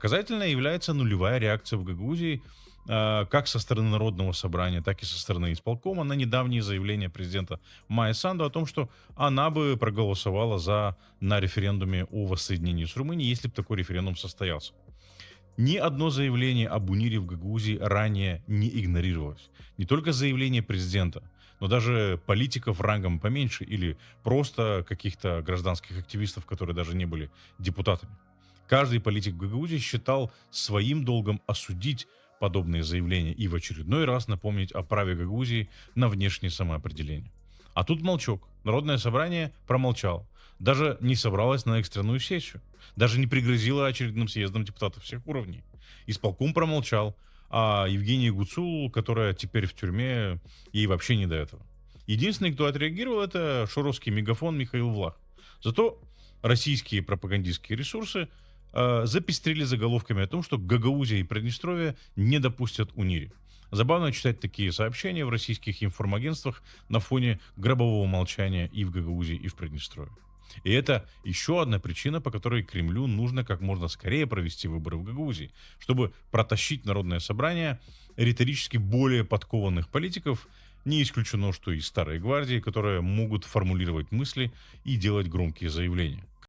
Показательной является нулевая реакция в Гагаузии как со стороны Народного собрания, так и со стороны исполкома на недавние заявления президента Майи Санду о том, что она бы проголосовала на референдуме о воссоединении с Румынией, если бы такой референдум состоялся. Ни одно заявление об УНИРе в Гагаузии ранее не игнорировалось. Не только заявление президента, но даже политиков рангом поменьше или просто каких-то гражданских активистов, которые даже не были депутатами. Каждый политик в Гагаузии считал своим долгом осудить подобные заявления и в очередной раз напомнить о праве Гагаузии на внешнее самоопределение. А тут молчок. Народное собрание промолчало. Даже не собралось на экстренную сессию. Даже не пригрозило очередным съездом депутатов всех уровней. Исполком промолчал, а Евгения Гуцул, которая теперь в тюрьме, ей вообще не до этого. Единственный, кто отреагировал, это шоровский мегафон Михаил Влах. Зато российские пропагандистские ресурсы запестрили заголовками о том, что Гагаузия и Приднестровье не допустят УНИРе. Забавно читать такие сообщения в российских информагентствах на фоне гробового молчания и в Гагаузии, и в Приднестровье. И это еще одна причина, по которой Кремлю нужно как можно скорее провести выборы в Гагаузии, чтобы протащить народное собрание риторически более подкованных политиков, не исключено, что и старой гвардии, которые могут формулировать мысли и делать громкие заявления.